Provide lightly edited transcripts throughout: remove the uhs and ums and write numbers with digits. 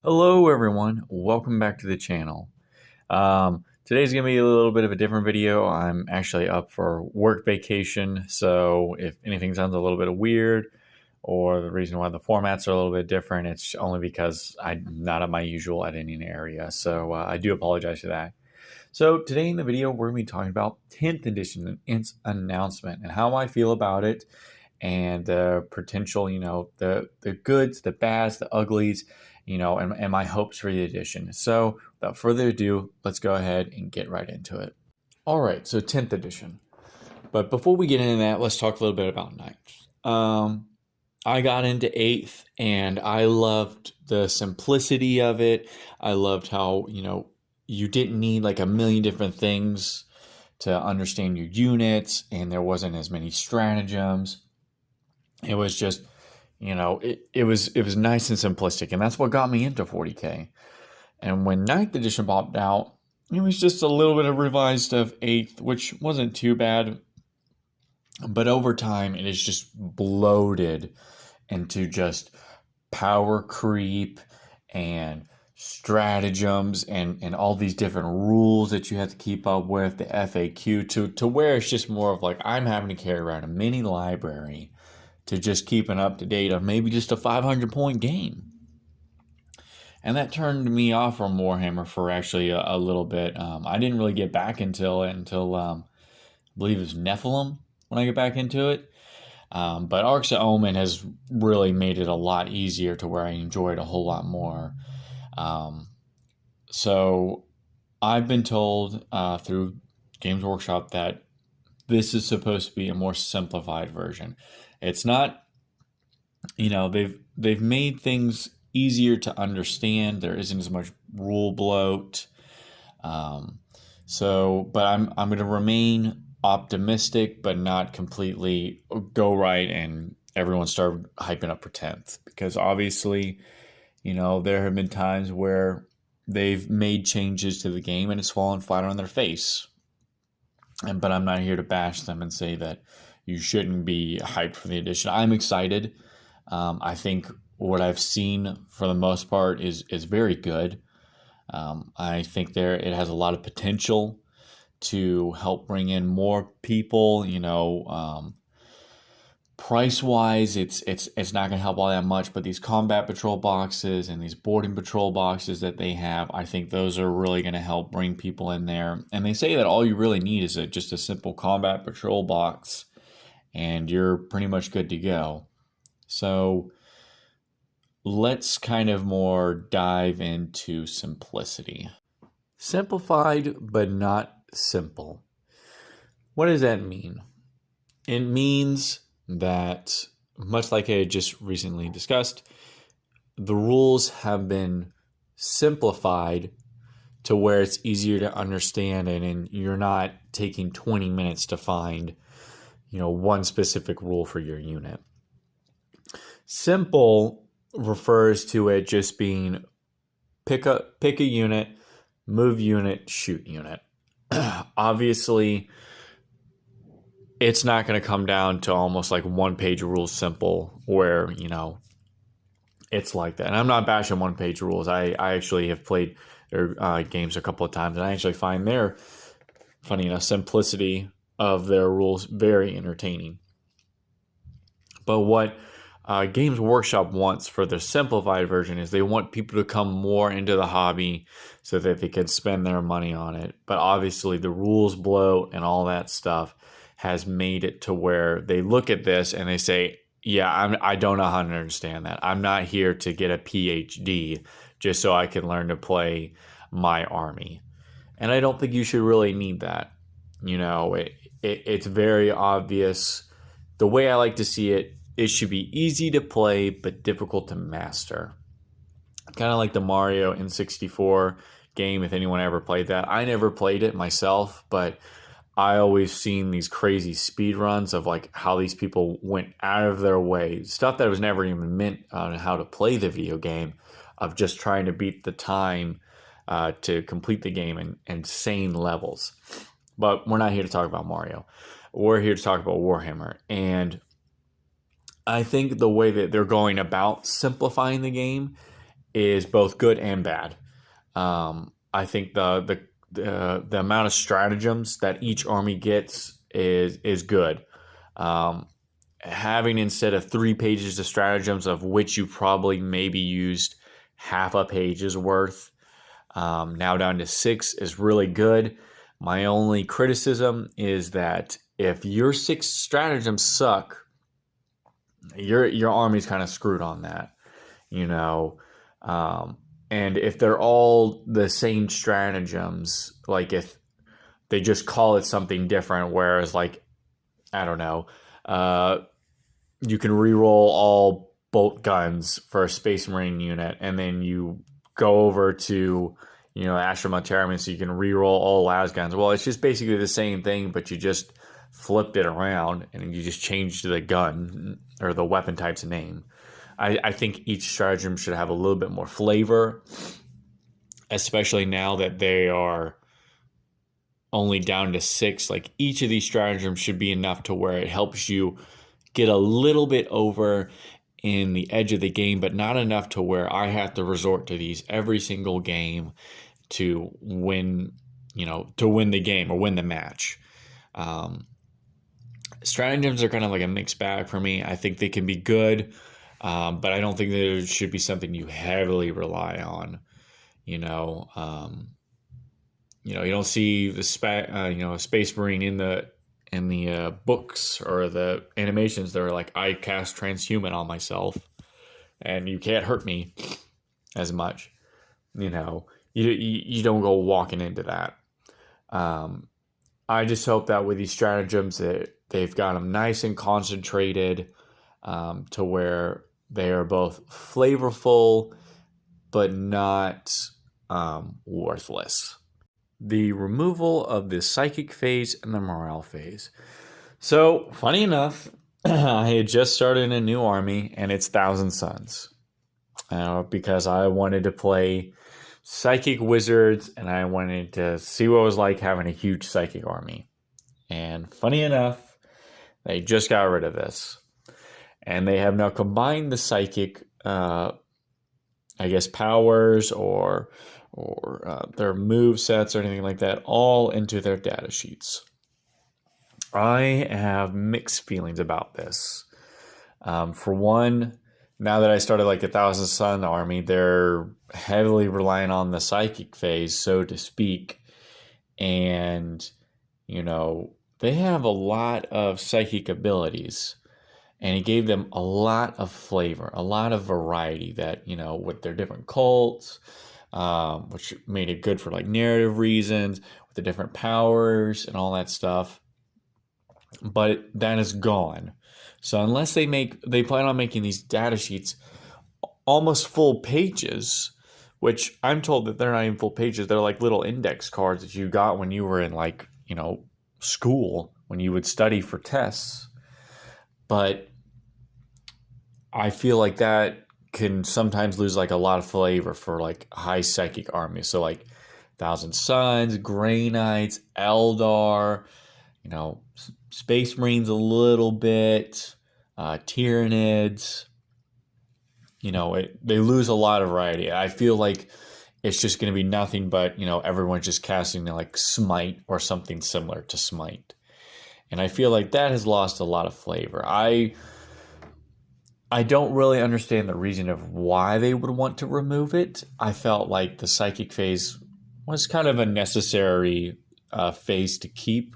Hello everyone, welcome back to the channel. Today's going to be a little bit of a different video. I'm actually up for work vacation, so if anything sounds a little bit weird or the reason why the formats are a little bit different, it's only because I'm not at my usual editing area, so I do apologize for that. So today in the video, we're going to be talking about 10th edition and its announcement and how I feel about it and the potential, the goods, the bads, the uglies, and my hopes for the edition. So without further ado, let's go ahead and get right into it. All right, so 10th edition. But before we get into that, let's talk a little bit about ninth. I got into 8th and I loved the simplicity of it. I loved how, you didn't need like a million different things to understand your units, and there wasn't as many stratagems. It was just, it was nice and simplistic, and that's what got me into 40K. And when 9th edition popped out, it was just a little bit of revised of 8th, which wasn't too bad. But over time, it is just bloated into just power creep and stratagems and all these different rules that you have to keep up with, the FAQ, to where it's just more of like I'm having to carry around a mini library to just keep an up to date of maybe just a 500-point game. And that turned me off from Warhammer for actually a little bit. I didn't really get back until I believe it was Nephilim when I get back into it. But Arcs of Omen has really made it a lot easier to where I enjoy it a whole lot more. So I've been told through Games Workshop that this is supposed to be a more simplified version. It's not, they've made things easier to understand. There isn't as much rule bloat. But I'm going to remain optimistic, but not completely go right and everyone start hyping up for 10th, because obviously, there have been times where they've made changes to the game and it's fallen flat on their face. But I'm not here to bash them and say that you shouldn't be hyped for the edition. I'm excited. I think what I've seen for the most part is very good. I think it has a lot of potential to help bring in more people. Price wise, it's not going to help all that much. But these combat patrol boxes and these boarding patrol boxes that they have, I think those are really going to help bring people in there. And they say that all you really need is just a simple combat patrol box, and you're pretty much good to go. So let's kind of more dive into simplicity. Simplified, but not simple. What does that mean? It means that, much like I just recently discussed, the rules have been simplified to where it's easier to understand, and you're not taking 20 minutes to find, one specific rule for your unit. Simple refers to it just being pick a unit, move unit, shoot unit. Obviously, it's not going to come down to almost like one-page rules simple where, it's like that. And I'm not bashing one-page rules. I actually have played their games a couple of times, and I actually find their, funny enough, simplicity of their rules very entertaining. But what Games Workshop wants for their simplified version is they want people to come more into the hobby so that they can spend their money on it. But obviously the rules bloat and all that stuff has made it to where they look at this and they say, yeah, I don't know how to understand that. I'm not here to get a PhD just so I can learn to play my army. And I don't think you should really need that. It's very obvious. The way I like to see it, it should be easy to play but difficult to master. Kind of like the Mario N64 game, if anyone ever played that. I never played it myself, but I always seen these crazy speed runs of like how these people went out of their way, stuff that was never even meant on how to play the video game, of just trying to beat the time to complete the game in insane levels. But we're not here to talk about Mario. We're here to talk about Warhammer. And I think the way that they're going about simplifying the game is both good and bad. I think the amount of stratagems that each army gets is good. Um, Having, instead of 3 pages of stratagems, of which you probably maybe used half a page's worth, now down to 6 is really good. My only criticism is that if your 6 stratagems suck, your army's kind of screwed on that, you know. Um, and if they're all the same stratagems, like if they just call it something different, whereas like I don't know, uh, you can reroll all bolt guns for a Space Marine unit, and then you go over to Astra Militarum, so you can reroll all las guns. Well, it's just basically the same thing, but you just flipped it around and you just changed the gun or the weapon type's name. I think each stratagem should have a little bit more flavor, especially now that they are only down to 6. Like, each of these stratagems should be enough to where it helps you get a little bit over in the edge of the game, but not enough to where I have to resort to these every single game to win, to win the game or win the match. Stratagems are kind of like a mixed bag for me. I think they can be good, but I don't think that it should be something you heavily rely on. You don't see the Space Marine in the books or the animations. They're like, I cast transhuman on myself, and you can't hurt me as much. You don't go walking into that. I just hope that with these stratagems that they've got them nice and concentrated, to where they are both flavorful but not worthless. The removal of the psychic phase and the morale phase. So, funny enough, I had just started a new army, and it's Thousand Suns, because I wanted to play psychic wizards, and I wanted to see what it was like having a huge psychic army. And funny enough, they just got rid of this, and they have now combined the psychic, powers or their move sets or anything like that all into their data sheets. I have mixed feelings about this. For one, now that I started like a Thousand Sun army, they're heavily relying on the psychic phase, so to speak. And, they have a lot of psychic abilities. And it gave them a lot of flavor, a lot of variety that, with their different cults, which made it good for like narrative reasons, with the different powers and all that stuff. But that is gone. So unless they plan on making these data sheets almost full pages, which I'm told that they're not even full pages. They're like little index cards that you got when you were in school, when you would study for tests. But I feel like that can sometimes lose like a lot of flavor for like high psychic armies. So like Thousand Suns, Grey Knights, Eldar, Space Marines a little bit, Tyranids. They lose a lot of variety. I feel like it's just going to be nothing but, everyone's just casting like Smite or something similar to Smite. And I feel like that has lost a lot of flavor. I don't really understand the reason of why they would want to remove it. I felt like the psychic phase was kind of a necessary phase to keep.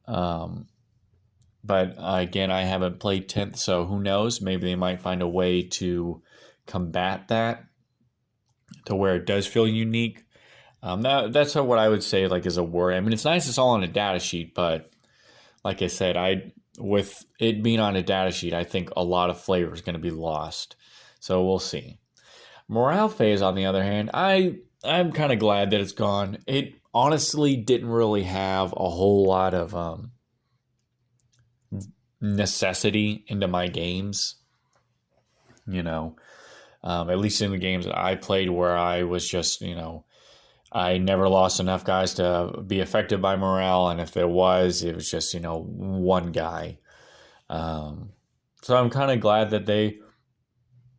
But again, I haven't played 10th, so who knows? Maybe they might find a way to combat that to where it does feel unique. That's what I would say like is a worry. I mean, it's nice it's all on a data sheet, but like I said, with it being on a data sheet, I think a lot of flavor is going to be lost. So we'll see. Morale phase, on the other hand, I'm kind of glad that it's gone. It honestly didn't really have a whole lot of necessity into my games. At least in the games that I played, where I was just, I never lost enough guys to be affected by morale, and if there was, it was just, one guy. So I'm kind of glad that they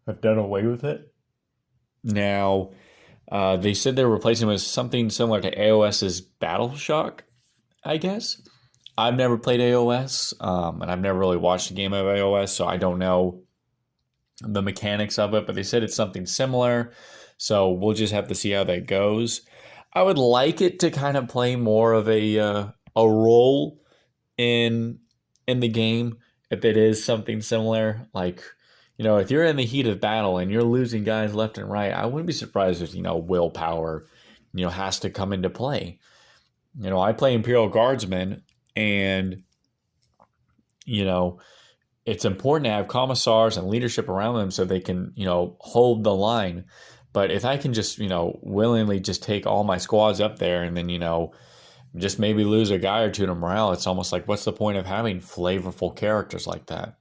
have done away with it. Now, they said they're replacing it with something similar to AOS's Battle Shock, I guess. I've never played AOS, and I've never really watched a game of AOS, so I don't know the mechanics of it, but they said it's something similar. So we'll just have to see how that goes. I would like it to kind of play more of a role in the game if it is something similar. Like, if you're in the heat of battle and you're losing guys left and right, I wouldn't be surprised if willpower has to come into play. I play Imperial Guardsmen, and you know it's important to have commissars and leadership around them so they can, hold the line. But if I can just, willingly just take all my squads up there and then, just maybe lose a guy or two to morale, it's almost like, what's the point of having flavorful characters like that?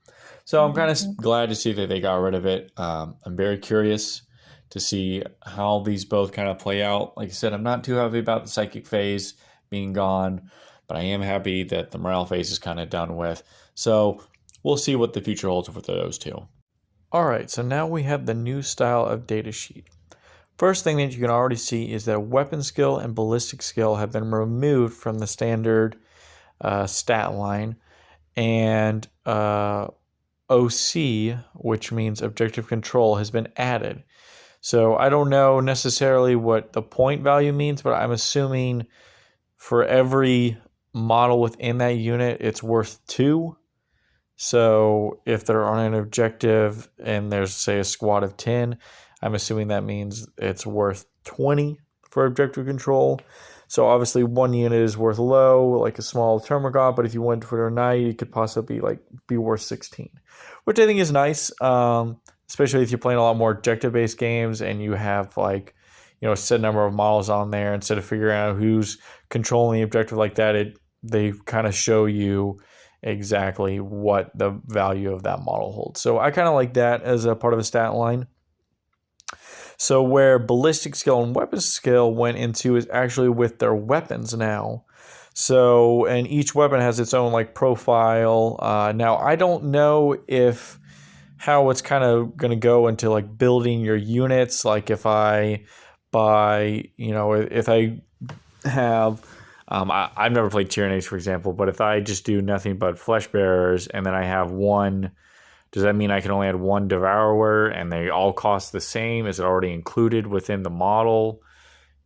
So I'm kind of glad to see that they got rid of it. I'm very curious to see how these both kind of play out. Like I said, I'm not too happy about the psychic phase being gone, but I am happy that the morale phase is kind of done with. So we'll see what the future holds for those two. All right, so now we have the new style of datasheet. First thing that you can already see is that weapon skill and ballistic skill have been removed from the standard stat line, and OC, which means objective control, has been added. So I don't know necessarily what the point value means, but I'm assuming for every model within that unit, it's worth 2. So if they're on an objective and there's, say, a squad of 10, I'm assuming that means it's worth 20 for objective control. So obviously one unit is worth low, like a small Termagant, but if you went for a knight, it could possibly be worth 16, which I think is nice, especially if you're playing a lot more objective-based games and you have a set number of models on there. Instead of figuring out who's controlling the objective like that, they kind of show you exactly what the value of that model holds. So I kind of like that as a part of a stat line. So where ballistic skill and weapon skill went into is actually with their weapons now. So, and each weapon has its own profile. Now I don't know how it's kind of going to go into building your units. Like if I buy, if I have, I've never played Tyranids, for example, but if I just do nothing but flesh bearers and then I have one, does that mean I can only add one devourer and they all cost the same? Is it already included within the model,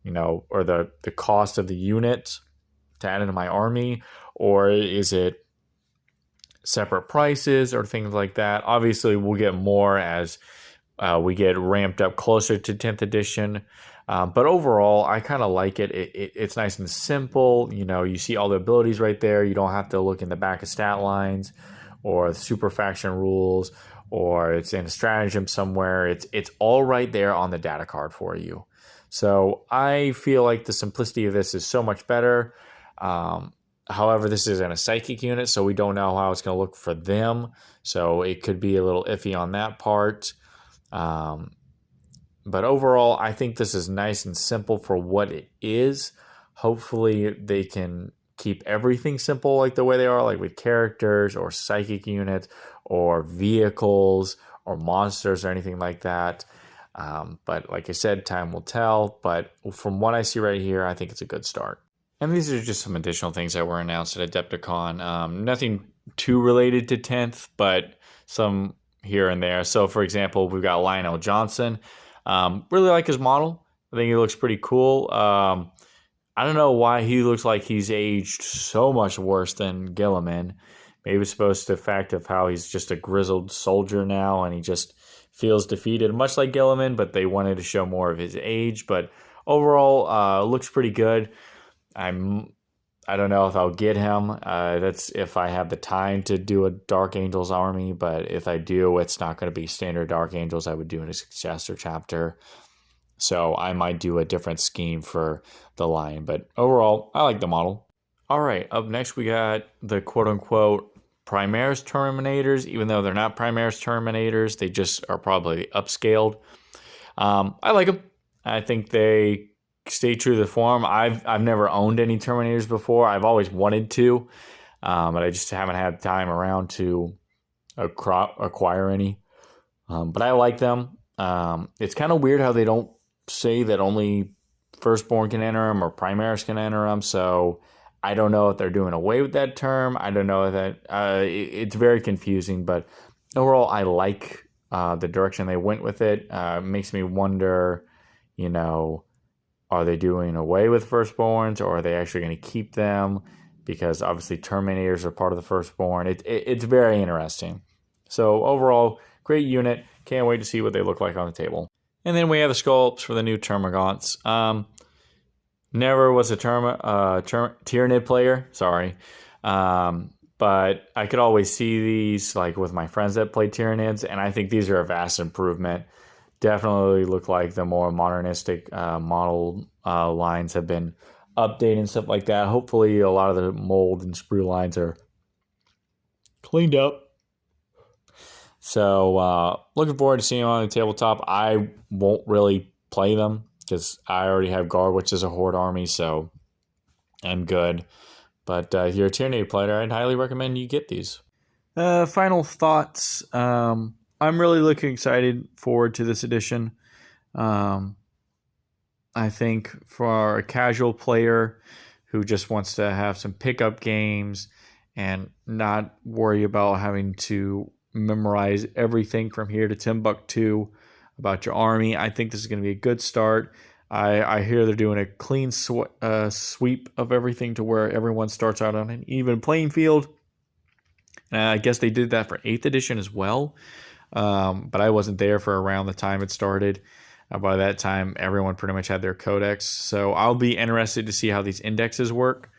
or the cost of the unit to add into my army? Or is it separate prices or things like that? Obviously, we'll get more as we get ramped up closer to 10th edition. But overall, I kind of like it. It's nice and simple. You see all the abilities right there. You don't have to look in the back of stat lines or the super faction rules, or it's in a stratagem somewhere. It's all right there on the data card for you. So I feel like the simplicity of this is so much better. However, this isn't a psychic unit, so we don't know how it's going to look for them. So it could be a little iffy on that part. But overall, I think this is nice and simple for what it is. Hopefully, they can keep everything simple like the way they are, like with characters or psychic units or vehicles or monsters or anything like that. But like I said, time will tell. But from what I see right here, I think it's a good start. And these are just some additional things that were announced at Adepticon. Nothing too related to 10th, but some here and there. So, for example, we've got Lionel Johnson. Really like his model. I think he looks pretty cool. I don't know why he looks like he's aged so much worse than Gilliman. Maybe it's supposed to the fact of how he's just a grizzled soldier now and he just feels defeated, much like Gilliman, but they wanted to show more of his age. But overall, looks pretty good. I don't know if I'll get him. That's if I have the time to do a Dark Angels army, but if I do, it's not going to be standard Dark Angels I would do in a successor chapter. So I might do a different scheme for the line. But overall, I like the model. All right, up next we got the quote-unquote Primaris Terminators. Even though they're not Primaris Terminators, they just are probably upscaled. I like them. I think they stay true to the form. I've never owned any Terminators before. I've always wanted to, but I just haven't had time around to acquire any. But I like them. It's kind of weird how they don't say that only firstborn can enter them or primaris can enter them. So I don't know if they're doing away with that term. I don't know that it's very confusing. But overall, I like the direction they went with it. It makes me wonder, you know, are they doing away with firstborns, or are they actually going to keep them? Because obviously Terminators are part of the firstborn. It's very interesting. So overall, great unit. Can't wait to see what they look like on the table. And then we have the sculpts for the new Termagants. Never was a Tyranid player, sorry. But I could always see these like with my friends that play Tyranids, and I think these are a vast improvement. Definitely look like the more modernistic model lines have been updated and stuff like that. Hopefully a lot of the mold and sprue lines are cleaned up. So looking forward to seeing them on the tabletop. I won't really play them because I already have Guard, which is a Horde army, so I'm good. But if you're a Tyranid player, I'd highly recommend you get these. Final thoughts. I'm really looking excited forward to this edition. I think for a casual player who just wants to have some pickup games and not worry about having to memorize everything from here to Timbuktu about your army, I think this is going to be a good start. I hear they're doing a clean sweep of everything to where everyone starts out on an even playing field. I guess they did that for 8th edition as well, but I wasn't there for around the time it started. By that time, everyone pretty much had their codex. So I'll be interested to see how these indexes work.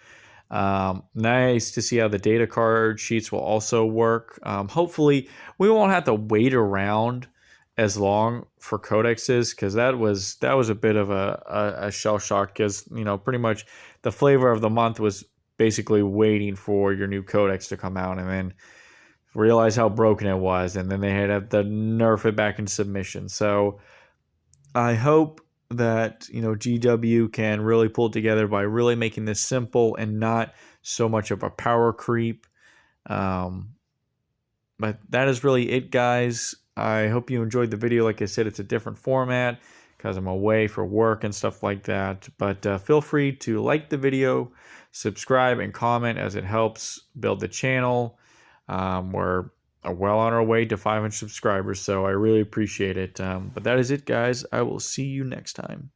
Nice to see how the data card sheets will also work. Hopefully, we won't have to wait around as long for codexes, because that was a bit of a shell shock, because pretty much the flavor of the month was basically waiting for your new codex to come out and then realize how broken it was, and then they had to nerf it back in submission. So I hope that GW can really pull it together by really making this simple and not so much of a power creep. But that is really it, guys. I hope you enjoyed the video. Like I said, it's a different format because I'm away for work and stuff like that. But feel free to like the video, subscribe, and comment, as it helps build the channel. We're well on our way to 500 subscribers, so I really appreciate it. But that is it, guys. I will see you next time.